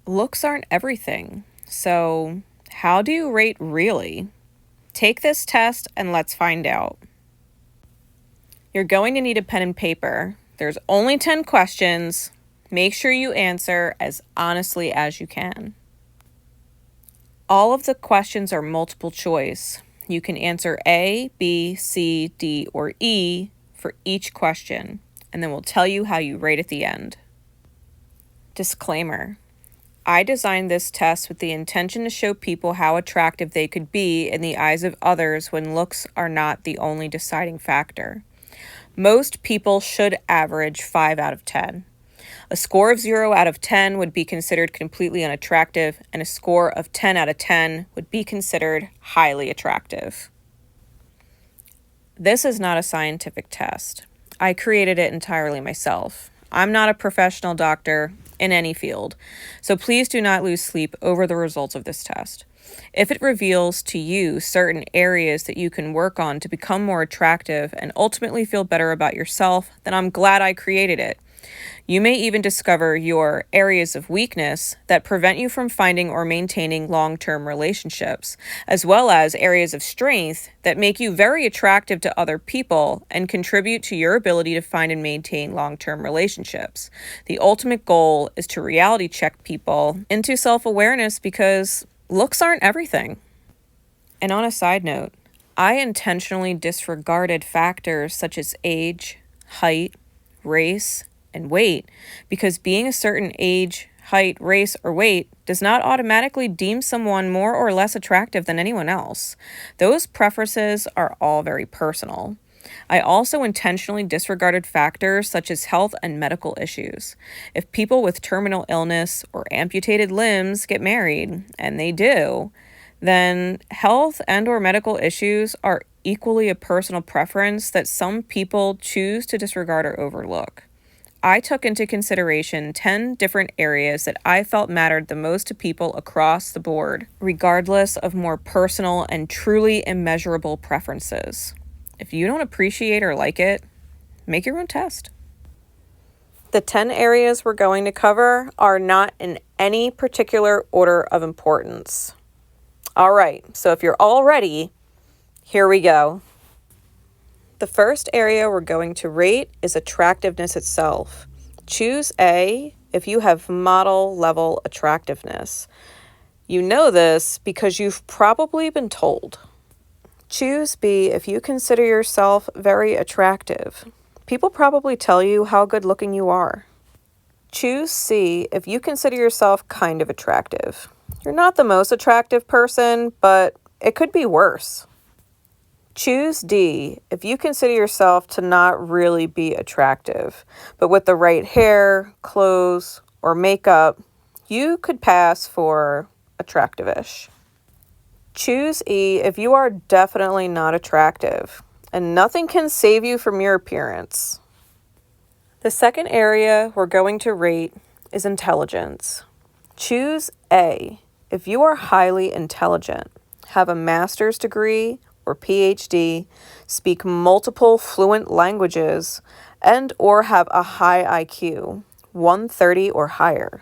Looks aren't everything. So, how do you rate really? Take this test and let's find out. You're going to need a pen and paper. There's only 10 questions. Make sure you answer as honestly as you can. All of the questions are multiple choice. You can answer A, B, C, D, or E for each question, and then we'll tell you how you rate at the end. Disclaimer. I designed this test with the intention to show people how attractive they could be in the eyes of others when looks are not the only deciding factor. Most people should average 5 out of 10. A score of 0 out of 10 would be considered completely unattractive, and a score of 10 out of 10 would be considered highly attractive. This is not a scientific test. I created it entirely myself. I'm not a professional doctor in any field, so please do not lose sleep over the results of this test. If it reveals to you certain areas that you can work on to become more attractive and ultimately feel better about yourself, then I'm glad I created it. You may even discover your areas of weakness that prevent you from finding or maintaining long-term relationships, as well as areas of strength that make you very attractive to other people and contribute to your ability to find and maintain long-term relationships. The ultimate goal is to reality check people into self-awareness because looks aren't everything. And on a side note, I intentionally disregarded factors such as age, height, race, and weight, because being a certain age, height, race, or weight does not automatically deem someone more or less attractive than anyone else. Those preferences are all very personal. I also intentionally disregarded factors such as health and medical issues. If people with terminal illness or amputated limbs get married, and they do, then health and/or medical issues are equally a personal preference that some people choose to disregard or overlook. I took into consideration 10 different areas that I felt mattered the most to people across the board, regardless of more personal and truly immeasurable preferences. If you don't appreciate or like it, make your own test. The 10 areas we're going to cover are not in any particular order of importance. All right, so if you're all ready, here we go. The first area we're going to rate is attractiveness itself. Choose A if you have model level attractiveness. You know this because you've probably been told. Choose B if you consider yourself very attractive. People probably tell you how good looking you are. Choose C if you consider yourself kind of attractive. You're not the most attractive person, but it could be worse. Choose D if you consider yourself to not really be attractive, but with the right hair, clothes, or makeup, you could pass for attractive-ish. Choose E if you are definitely not attractive, and nothing can save you from your appearance. The second area we're going to rate is intelligence. Choose A if you are highly intelligent, have a master's degree or PhD, speak multiple fluent languages, and or have a high IQ, 130 or higher.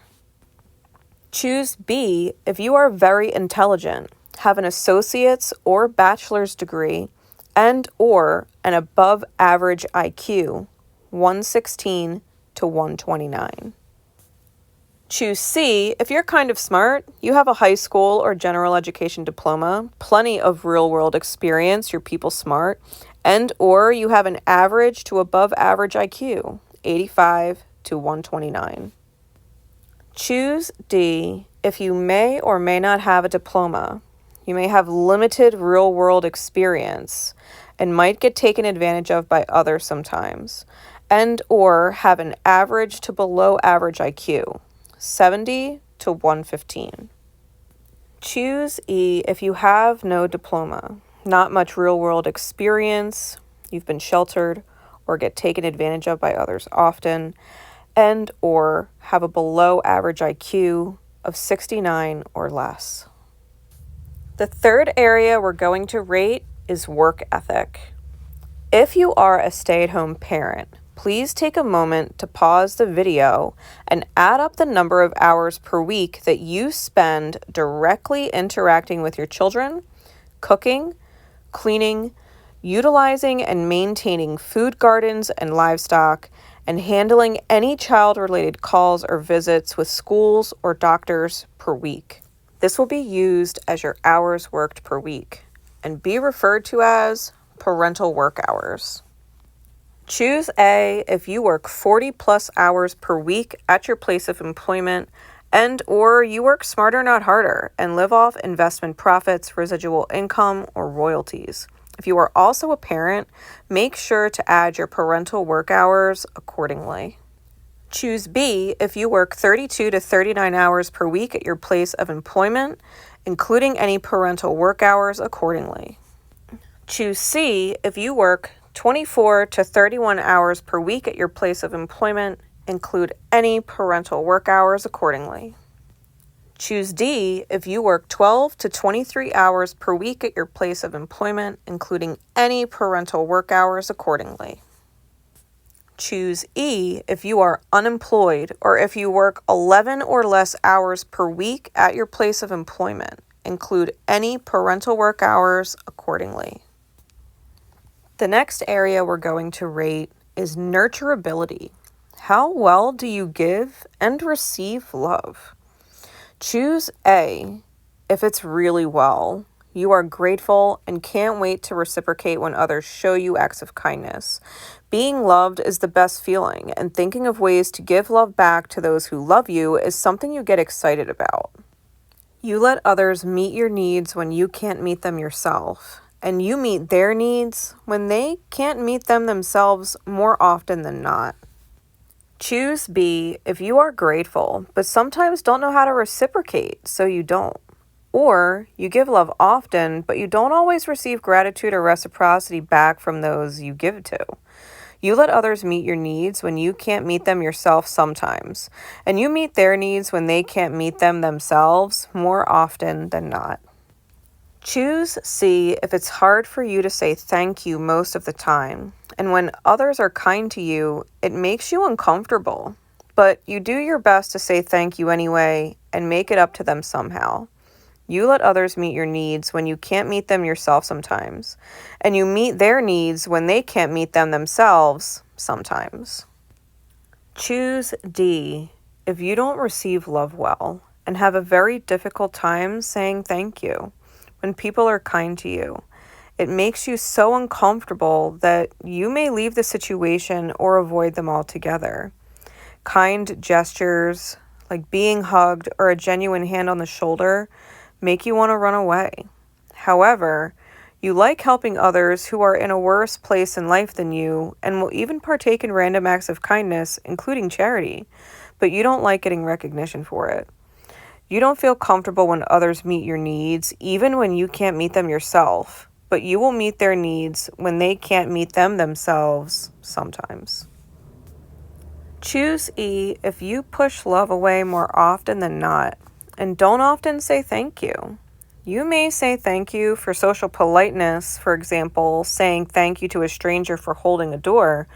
Choose B if you are very intelligent, have an associate's or bachelor's degree, and or an above average IQ, 116 to 129. Choose C if you're kind of smart, you have a high school or general education diploma, plenty of real-world experience, you're people smart, and or you have an average to above average IQ, 85 to 129. Choose D if you may or may not have a diploma. You may have limited real-world experience and might get taken advantage of by others sometimes, and or have an average to below average IQ, 70 to 115. Choose E if you have no diploma, not much real-world experience, you've been sheltered or get taken advantage of by others often, and or have a below average IQ of 69 or less. The third area we're going to rate is work ethic. If you are a stay-at-home parent, please take a moment to pause the video and add up the number of hours per week that you spend directly interacting with your children, cooking, cleaning, utilizing and maintaining food gardens and livestock, and handling any child-related calls or visits with schools or doctors per week. This will be used as your hours worked per week and be referred to as parental work hours. Choose A if you work 40 plus hours per week at your place of employment and or you work smarter, not harder, and live off investment profits, residual income, or royalties. If you are also a parent, make sure to add your parental work hours accordingly. Choose B if you work 32 to 39 hours per week at your place of employment, including any parental work hours accordingly. Choose C if you work 24 to 31 hours per week at your place of employment, include any parental work hours accordingly. Choose D if you work 12 to 23 hours per week at your place of employment, including any parental work hours accordingly. Choose E if you are unemployed or if you work 11 or less hours per week at your place of employment. Include any parental work hours accordingly. The next area we're going to rate is nurturability. How well do you give and receive love? Choose A if it's really well. You are grateful and can't wait to reciprocate when others show you acts of kindness. Being loved is the best feeling, and thinking of ways to give love back to those who love you is something you get excited about. You let others meet your needs when you can't meet them yourself, and you meet their needs when they can't meet them themselves more often than not. Choose B if you are grateful, but sometimes don't know how to reciprocate, so you don't. Or you give love often, but you don't always receive gratitude or reciprocity back from those you give to. You let others meet your needs when you can't meet them yourself sometimes, and you meet their needs when they can't meet them themselves more often than not. Choose C if it's hard for you to say thank you most of the time, and when others are kind to you, it makes you uncomfortable, but you do your best to say thank you anyway and make it up to them somehow. You let others meet your needs when you can't meet them yourself sometimes, and you meet their needs when they can't meet them themselves sometimes. Choose D if you don't receive love well and have a very difficult time saying thank you when people are kind to you. It makes you so uncomfortable that you may leave the situation or avoid them altogether. Kind gestures, like being hugged or a genuine hand on the shoulder, make you want to run away. However, you like helping others who are in a worse place in life than you and will even partake in random acts of kindness, including charity, but you don't like getting recognition for it. You don't feel comfortable when others meet your needs, even when you can't meet them yourself, but you will meet their needs when they can't meet them themselves sometimes. Choose E if you push love away more often than not and don't often say thank you. You may say thank you for social politeness, for example, saying thank you to a stranger for holding a door,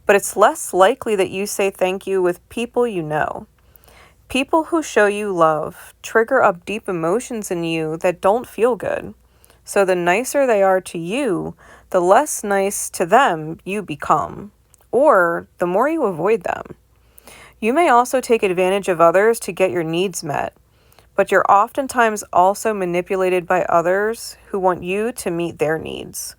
but it's less likely that you say thank you with people you know. People who show you love trigger up deep emotions in you that don't feel good. So the nicer they are to you, the less nice to them you become, or the more you avoid them. You may also take advantage of others to get your needs met, but you're oftentimes also manipulated by others who want you to meet their needs.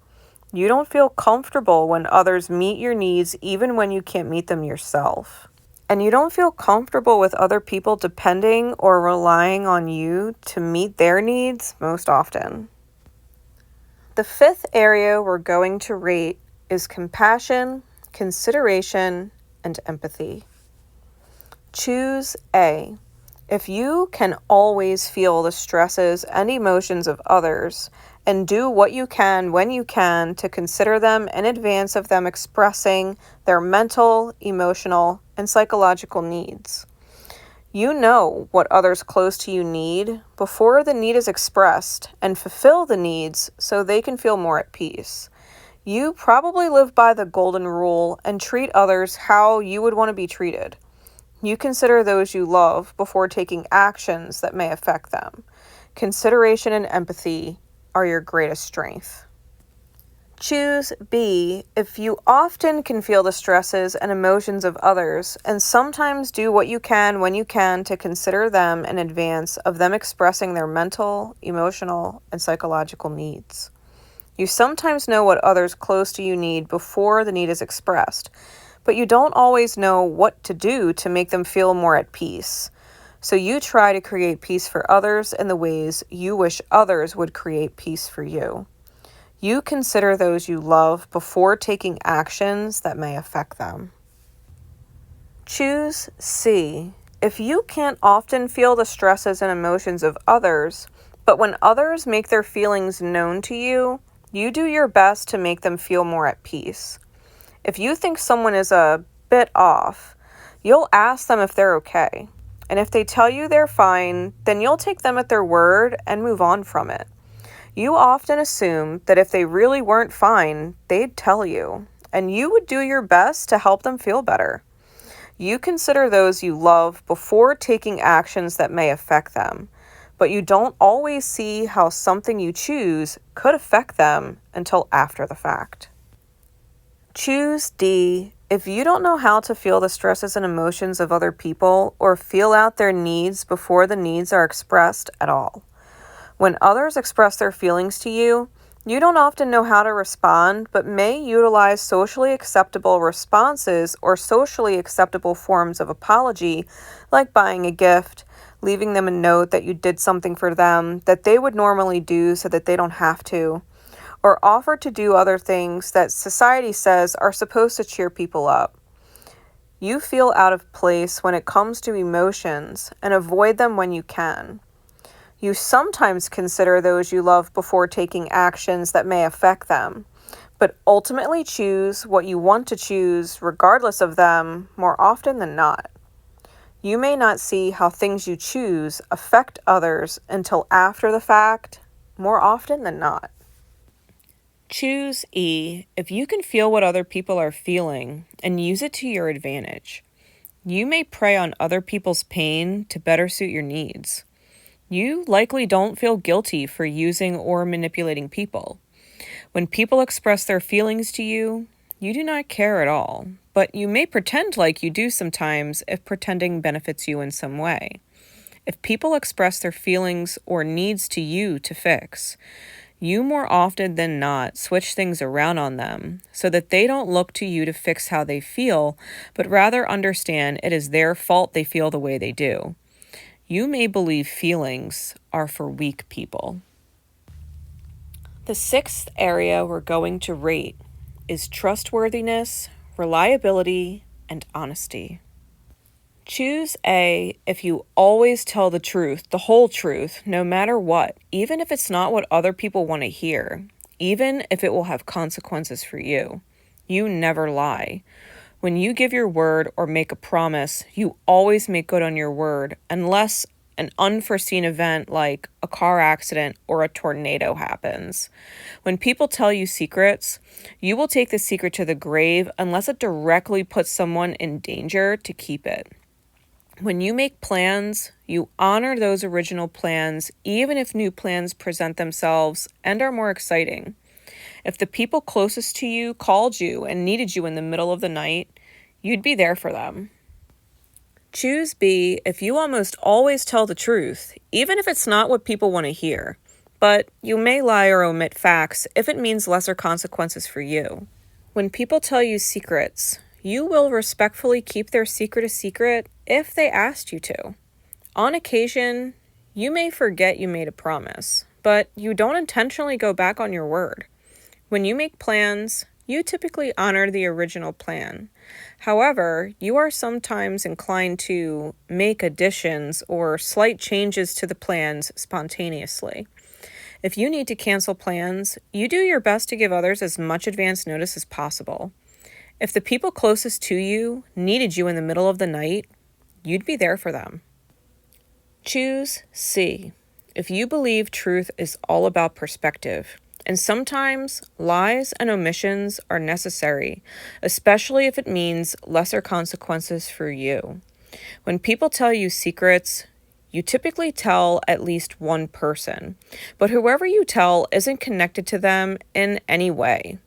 You don't feel comfortable when others meet your needs even when you can't meet them yourself. And you don't feel comfortable with other people depending or relying on you to meet their needs most often. The fifth area we're going to rate is compassion, consideration, and empathy. Choose A if you can always feel the stresses and emotions of others and do what you can when you can to consider them in advance of them expressing their mental, emotional, and psychological needs. You know what others close to you need before the need is expressed and fulfill the needs so they can feel more at peace. You probably live by the golden rule and treat others how you would want to be treated. You consider those you love before taking actions that may affect them. Consideration and empathy are your greatest strength. Choose B if you often can feel the stresses and emotions of others and sometimes do what you can when you can to consider them in advance of them expressing their mental, emotional, and psychological needs. You sometimes know what others close to you need before the need is expressed, but you don't always know what to do to make them feel more at peace. So you try to create peace for others in the ways you wish others would create peace for you. You consider those you love before taking actions that may affect them. Choose C. If you can't often feel the stresses and emotions of others, but when others make their feelings known to you, you do your best to make them feel more at peace. If you think someone is a bit off, you'll ask them if they're okay. And if they tell you they're fine, then you'll take them at their word and move on from it. You often assume that if they really weren't fine, they'd tell you, and you would do your best to help them feel better. You consider those you love before taking actions that may affect them, but you don't always see how something you choose could affect them until after the fact. Choose D if you don't know how to feel the stresses and emotions of other people or feel out their needs before the needs are expressed at all. When others express their feelings to you, you don't often know how to respond, but may utilize socially acceptable responses or socially acceptable forms of apology, like buying a gift, leaving them a note that you did something for them that they would normally do so that they don't have to, or offer to do other things that society says are supposed to cheer people up. You feel out of place when it comes to emotions and avoid them when you can. You sometimes consider those you love before taking actions that may affect them, but ultimately choose what you want to choose regardless of them more often than not. You may not see how things you choose affect others until after the fact, more often than not. Choose E if you can feel what other people are feeling and use it to your advantage. You may prey on other people's pain to better suit your needs. You likely don't feel guilty for using or manipulating people. When people express their feelings to you, you do not care at all, but you may pretend like you do sometimes if pretending benefits you in some way. If people express their feelings or needs to you to fix, you more often than not switch things around on them so that they don't look to you to fix how they feel, but rather understand it is their fault they feel the way they do. You may believe feelings are for weak people. The sixth area we're going to rate is trustworthiness, reliability, and honesty. Choose A if you always tell the truth, the whole truth, no matter what, even if it's not what other people want to hear, even if it will have consequences for you. You never lie. When you give your word or make a promise, you always make good on your word, unless an unforeseen event like a car accident or a tornado happens. When people tell you secrets, you will take the secret to the grave unless it directly puts someone in danger to keep it. When you make plans, you honor those original plans, even if new plans present themselves and are more exciting. If the people closest to you called you and needed you in the middle of the night, you'd be there for them. Choose B if you almost always tell the truth, even if it's not what people want to hear. But you may lie or omit facts if it means lesser consequences for you. When people tell you secrets, you will respectfully keep their secret a secret if they asked you to. On occasion, you may forget you made a promise, but you don't intentionally go back on your word. When you make plans, you typically honor the original plan. However, you are sometimes inclined to make additions or slight changes to the plans spontaneously. If you need to cancel plans, you do your best to give others as much advance notice as possible. If the people closest to you needed you in the middle of the night, you'd be there for them. Choose C if you believe truth is all about perspective. And sometimes lies and omissions are necessary, especially if it means lesser consequences for you. When people tell you secrets, you typically tell at least one person, but whoever you tell isn't connected to them in any way.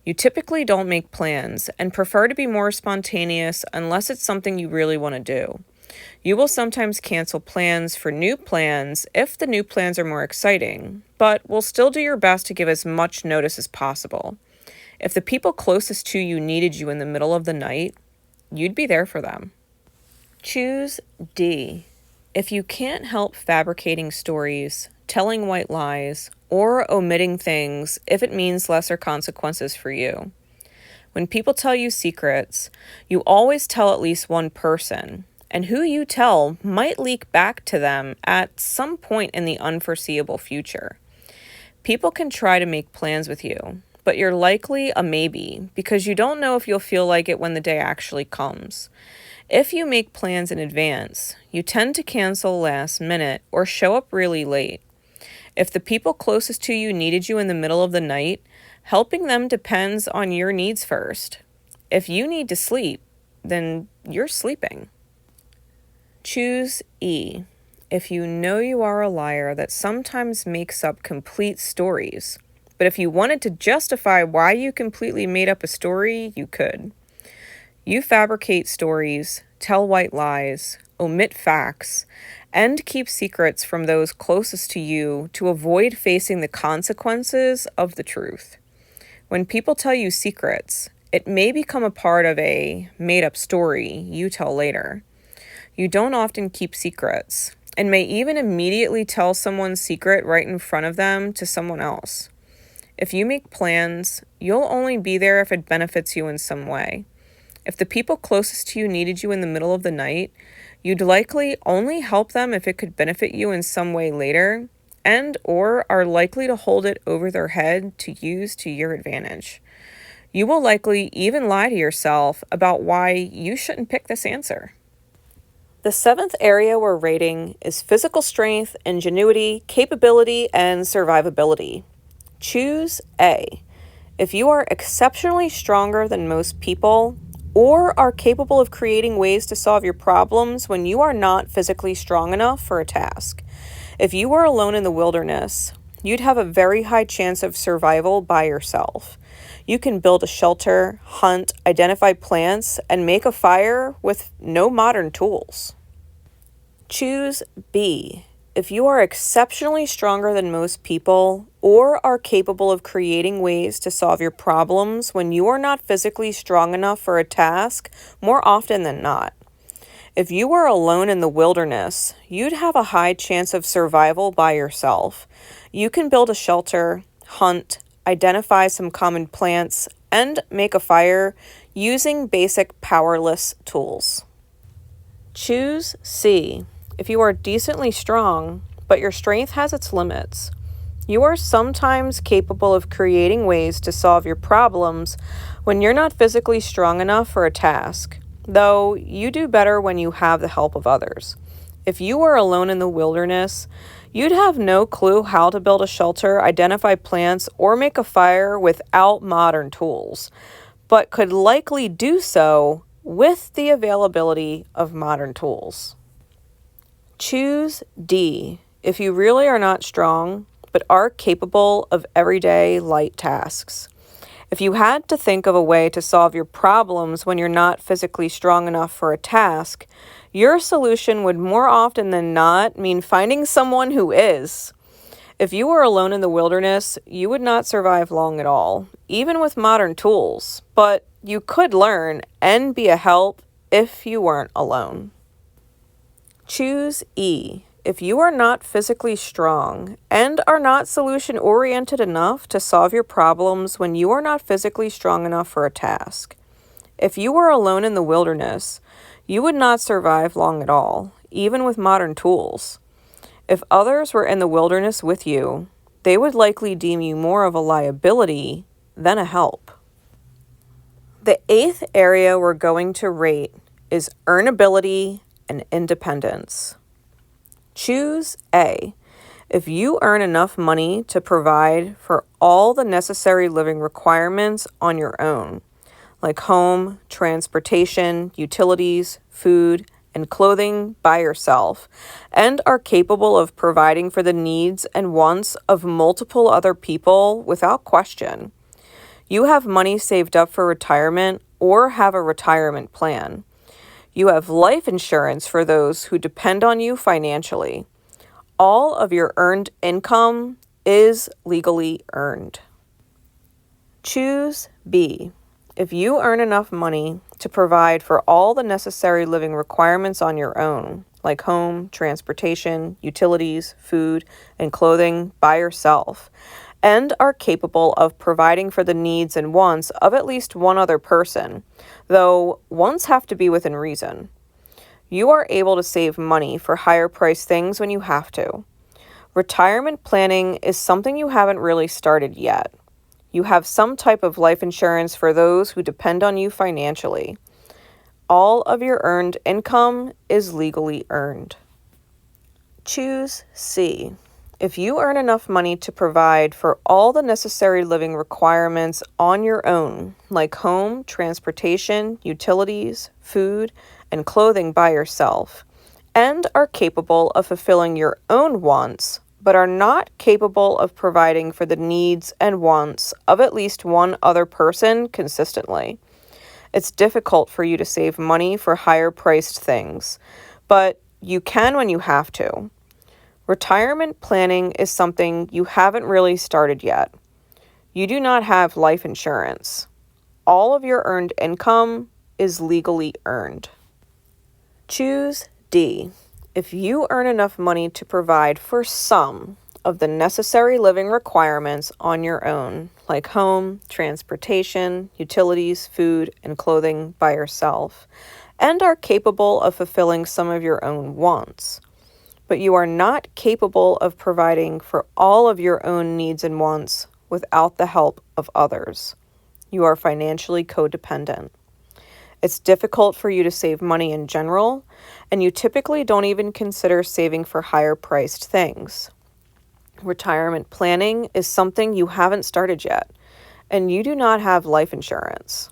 You typically don't make plans and prefer to be more spontaneous unless it's something you really want to do. You will sometimes cancel plans for new plans if the new plans are more exciting, but will still do your best to give as much notice as possible. If the people closest to you needed you in the middle of the night, you'd be there for them. Choose D. If you can't help fabricating stories, telling white lies, or omitting things if it means lesser consequences for you. When people tell you secrets, you always tell at least one person, and who you tell might leak back to them at some point in the unforeseeable future. People can try to make plans with you, but you're likely a maybe because you don't know if you'll feel like it when the day actually comes. If you make plans in advance, you tend to cancel last minute or show up really late. If the people closest to you needed you in the middle of the night, helping them depends on your needs first. If you need to sleep, then you're sleeping. Choose E. If you know you are a liar that sometimes makes up complete stories, but if you wanted to justify why you completely made up a story, you could. You fabricate stories, tell white lies, omit facts, and keep secrets from those closest to you to avoid facing the consequences of the truth. When people tell you secrets, it may become a part of a made-up story you tell later. You don't often keep secrets, and may even immediately tell someone's secret right in front of them to someone else. If you make plans, you'll only be there if it benefits you in some way. If the people closest to you needed you in the middle of the night, you'd likely only help them if it could benefit you in some way later, and or are likely to hold it over their head to use to your advantage. You will likely even lie to yourself about why you shouldn't pick this answer. The seventh area we're rating is physical strength, ingenuity, capability, and survivability. Choose A. If you are exceptionally stronger than most people, or are capable of creating ways to solve your problems when you are not physically strong enough for a task. If you were alone in the wilderness, you'd have a very high chance of survival by yourself. You can build a shelter, hunt, identify plants, and make a fire with no modern tools. Choose B. If you are exceptionally stronger than most people, or are capable of creating ways to solve your problems when you are not physically strong enough for a task, more often than not. If you were alone in the wilderness, you'd have a high chance of survival by yourself. You can build a shelter, hunt, identify some common plants, and make a fire using basic powerless tools. Choose C. If you are decently strong, but your strength has its limits. You are sometimes capable of creating ways to solve your problems when you're not physically strong enough for a task, though you do better when you have the help of others. If you were alone in the wilderness, you'd have no clue how to build a shelter, identify plants, or make a fire without modern tools, but could likely do so with the availability of modern tools. Choose D. If you really are not strong, but are capable of everyday light tasks. If you had to think of a way to solve your problems when you're not physically strong enough for a task, your solution would more often than not mean finding someone who is. If you were alone in the wilderness, you would not survive long at all, even with modern tools, but you could learn and be a help if you weren't alone. Choose E. If you are not physically strong and are not solution-oriented enough to solve your problems when you are not physically strong enough for a task. If you were alone in the wilderness, you would not survive long at all, even with modern tools. If others were in the wilderness with you, they would likely deem you more of a liability than a help. The eighth area we're going to rate is earnability and independence. Choose A. If you earn enough money to provide for all the necessary living requirements on your own, like home, transportation, utilities, food, and clothing by yourself, and are capable of providing for the needs and wants of multiple other people without question, you have money saved up for retirement or have a retirement plan. You have life insurance for those who depend on you financially. All of your earned income is legally earned. Choose B. If you earn enough money to provide for all the necessary living requirements on your own, like home, transportation, utilities, food, and clothing by yourself, and are capable of providing for the needs and wants of at least one other person, though wants have to be within reason. You are able to save money for higher priced things when you have to. Retirement planning is something you haven't really started yet. You have some type of life insurance for those who depend on you financially. All of your earned income is legally earned. Choose C. If you earn enough money to provide for all the necessary living requirements on your own, like home, transportation, utilities, food, and clothing by yourself, and are capable of fulfilling your own wants, but are not capable of providing for the needs and wants of at least one other person consistently, it's difficult for you to save money for higher priced things, but you can when you have to. Retirement planning is something you haven't really started yet. You do not have life insurance. All of your earned income is legally earned. Choose D. If you earn enough money to provide for some of the necessary living requirements on your own, like home, transportation, utilities, food, and clothing by yourself, and are capable of fulfilling some of your own wants, but you are not capable of providing for all of your own needs and wants without the help of others. You are financially codependent. It's difficult for you to save money in general, and you typically don't even consider saving for higher priced things. Retirement planning is something you haven't started yet, and you do not have life insurance.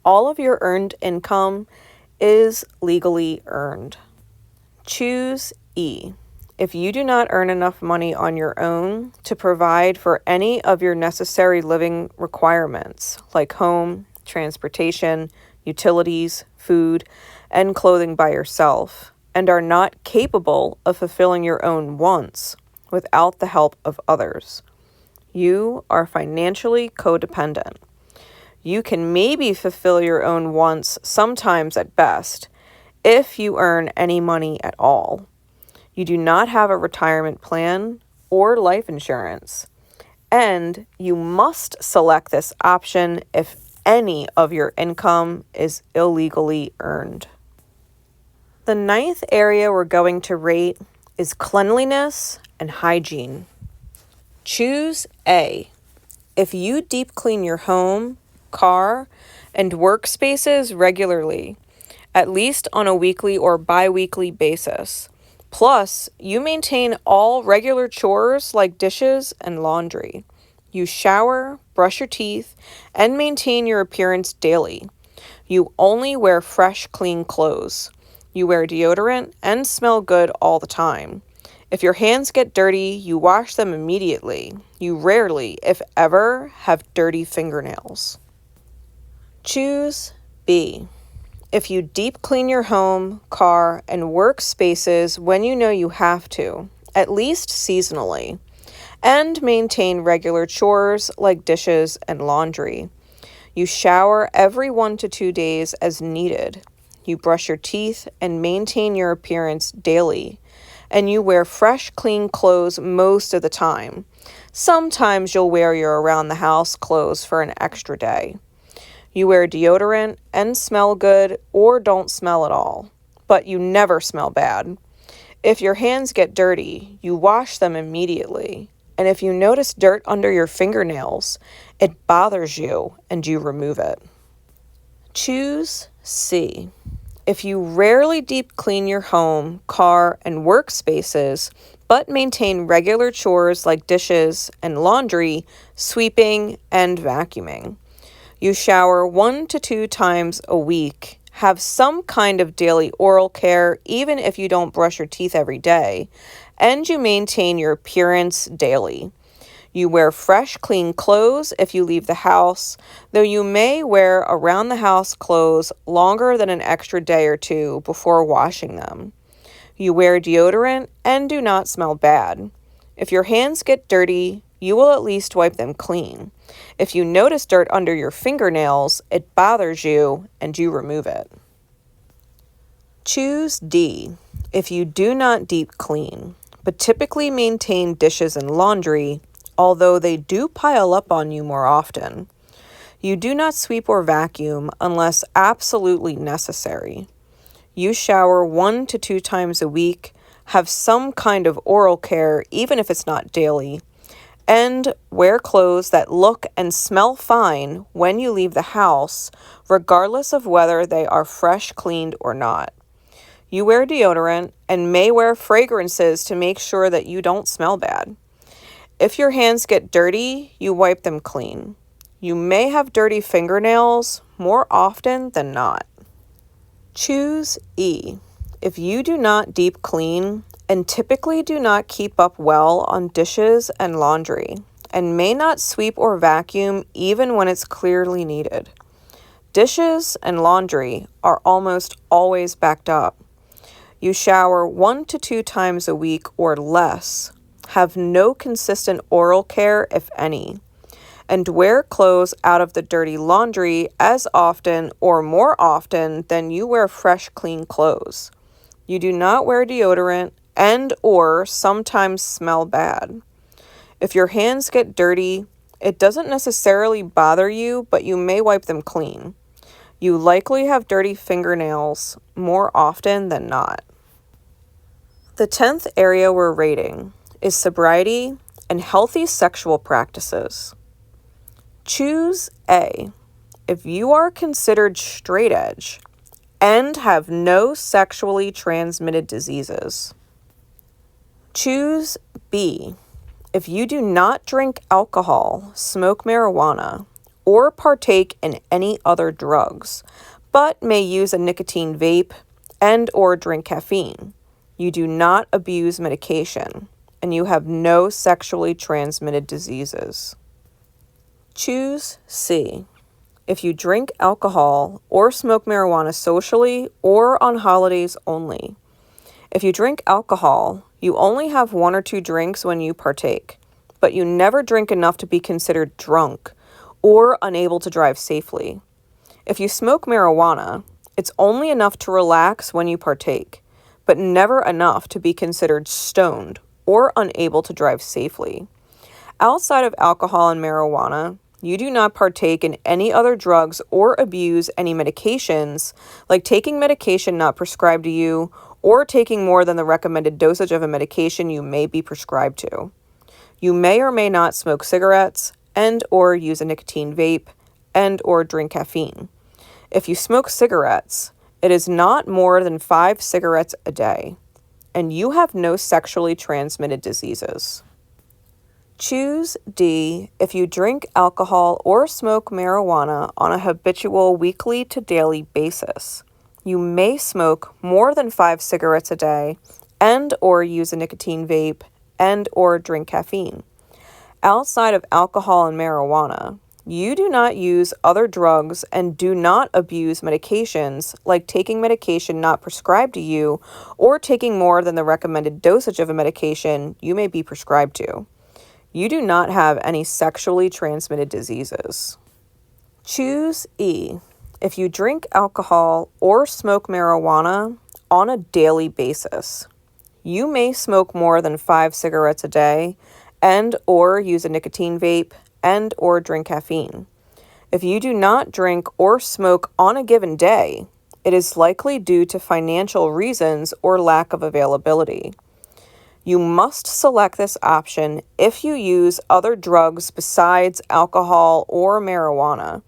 All of your earned income is legally earned. Choose E. If you do not earn enough money on your own to provide for any of your necessary living requirements, like home, transportation, utilities, food, and clothing by yourself, and are not capable of fulfilling your own wants without the help of others, you are financially codependent. You can maybe fulfill your own wants sometimes at best, if you earn any money at all. You do not have a retirement plan or life insurance, and you must select this option if any of your income is illegally earned. The 9th area we're going to rate is cleanliness and hygiene. Choose A. If you deep clean your home, car, and workspaces regularly, at least on a weekly or bi-weekly basis, plus you maintain all regular chores like dishes and laundry, you shower, brush your teeth, and maintain your appearance daily. You only wear fresh, clean clothes. You wear deodorant and smell good all the time. If your hands get dirty, you wash them immediately. You rarely, if ever, have dirty fingernails. Choose B. If you deep clean your home, car, and workspaces when you know you have to, at least seasonally, and maintain regular chores like dishes and laundry. You shower every 1 to 2 days as needed. You brush your teeth and maintain your appearance daily. And you wear fresh, clean clothes most of the time. Sometimes you'll wear your around-the-house clothes for an extra day. You wear deodorant and smell good or don't smell at all, but you never smell bad. If your hands get dirty, you wash them immediately. And if you notice dirt under your fingernails, it bothers you and you remove it. Choose C. If you rarely deep clean your home, car, and workspaces, but maintain regular chores like dishes and laundry, sweeping, and vacuuming. You shower 1 to 2 times a week, have some kind of daily oral care even if you don't brush your teeth every day, and you maintain your appearance daily. You wear fresh, clean clothes if you leave the house, though you may wear around-the-house clothes longer than an extra day or two before washing them. You wear deodorant and do not smell bad. If your hands get dirty, you will at least wipe them clean. If you notice dirt under your fingernails, it bothers you and you remove it. Choose D. If you do not deep clean, but typically maintain dishes and laundry, although they do pile up on you more often. You do not sweep or vacuum unless absolutely necessary. You shower 1 to 2 times a week, have some kind of oral care even if it's not daily, and wear clothes that look and smell fine when you leave the house, regardless of whether they are fresh cleaned or not. You wear deodorant and may wear fragrances to make sure that you don't smell bad. If your hands get dirty, you wipe them clean. You may have dirty fingernails more often than not. Choose E. If you do not deep clean and typically do not keep up well on dishes and laundry, and may not sweep or vacuum even when it's clearly needed. Dishes and laundry are almost always backed up. You shower 1 to 2 times a week or less, have no consistent oral care, if any, and wear clothes out of the dirty laundry as often or more often than you wear fresh, clean clothes. You do not wear deodorant and or sometimes smell bad. If your hands get dirty, it doesn't necessarily bother you, but you may wipe them clean. You likely have dirty fingernails more often than not. The 10th area we're rating is sobriety and healthy sexual practices. Choose A. If you are considered straight edge and have no sexually transmitted diseases. Choose B. If you do not drink alcohol, smoke marijuana, or partake in any other drugs, but may use a nicotine vape and or drink caffeine. You do not abuse medication, and you have no sexually transmitted diseases. Choose C. If you drink alcohol or smoke marijuana socially or on holidays only. If you drink alcohol, you only have 1 or 2 drinks when you partake, but you never drink enough to be considered drunk or unable to drive safely. If you smoke marijuana, it's only enough to relax when you partake, but never enough to be considered stoned or unable to drive safely. Outside of alcohol and marijuana, you do not partake in any other drugs or abuse any medications, like taking medication not prescribed to you or taking more than the recommended dosage of a medication you may be prescribed to. You may or may not smoke cigarettes and or use a nicotine vape and or drink caffeine. If you smoke cigarettes, it is not more than 5 cigarettes a day, and you have no sexually transmitted diseases. Choose D if you drink alcohol or smoke marijuana on a habitual weekly to daily basis. You may smoke more than 5 cigarettes a day and or use a nicotine vape and or drink caffeine. Outside of alcohol and marijuana, you do not use other drugs and do not abuse medications, like taking medication not prescribed to you or taking more than the recommended dosage of a medication you may be prescribed to. You do not have any sexually transmitted diseases. Choose E if you drink alcohol or smoke marijuana on a daily basis. You may smoke more than 5 cigarettes a day and or use a nicotine vape and or drink caffeine. If you do not drink or smoke on a given day, it is likely due to financial reasons or lack of availability. You must select this option if you use other drugs besides alcohol or marijuana,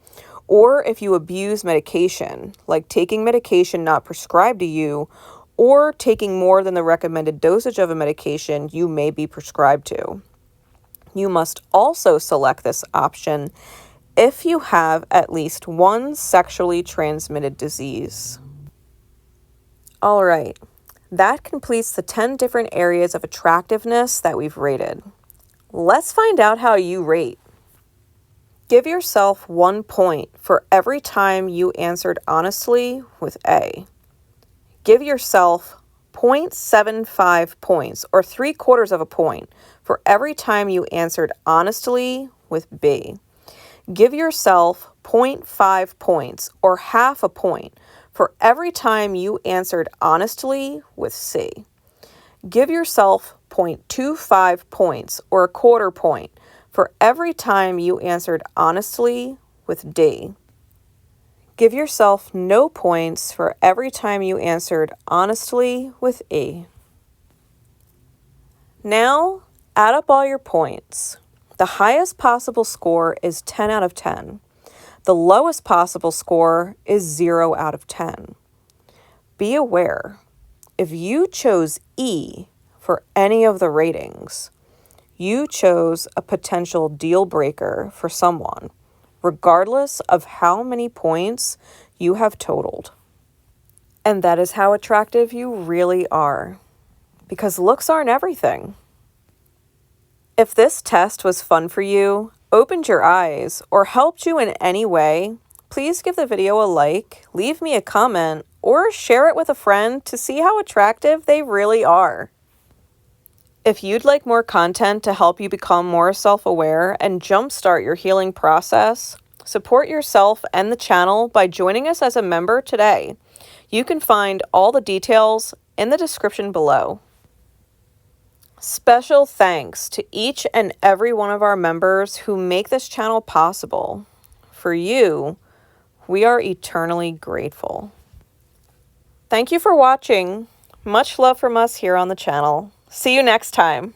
or if you abuse medication, like taking medication not prescribed to you, or taking more than the recommended dosage of a medication you may be prescribed to. You must also select this option if you have at least one sexually transmitted disease. All right, that completes the 10 different areas of attractiveness that we've rated. Let's find out how you rate. Give yourself 1 point for every time you answered honestly with A. Give yourself 0.75 points, or 3/4 of a point, for every time you answered honestly with B. Give yourself 0.5 points, or half a point, for every time you answered honestly with C. Give yourself 0.25 points, or a 1/4 point, for every time you answered honestly with D. Give yourself no points for every time you answered honestly with E. Now, add up all your points. The highest possible score is 10 out of 10. The lowest possible score is 0 out of 10. Be aware, if you chose E for any of the ratings, you chose a potential deal breaker for someone, regardless of how many points you have totaled. And that is how attractive you really are, because looks aren't everything. If this test was fun for you, opened your eyes, or helped you in any way, please give the video a like, leave me a comment, or share it with a friend to see how attractive they really are. If you'd like more content to help you become more self-aware and jumpstart your healing process, support yourself and the channel by joining us as a member today. You can find all the details in the description below. Special thanks to each and every one of our members who make this channel possible. For you, we are eternally grateful. Thank you for watching. Much love from us here on the channel. See you next time.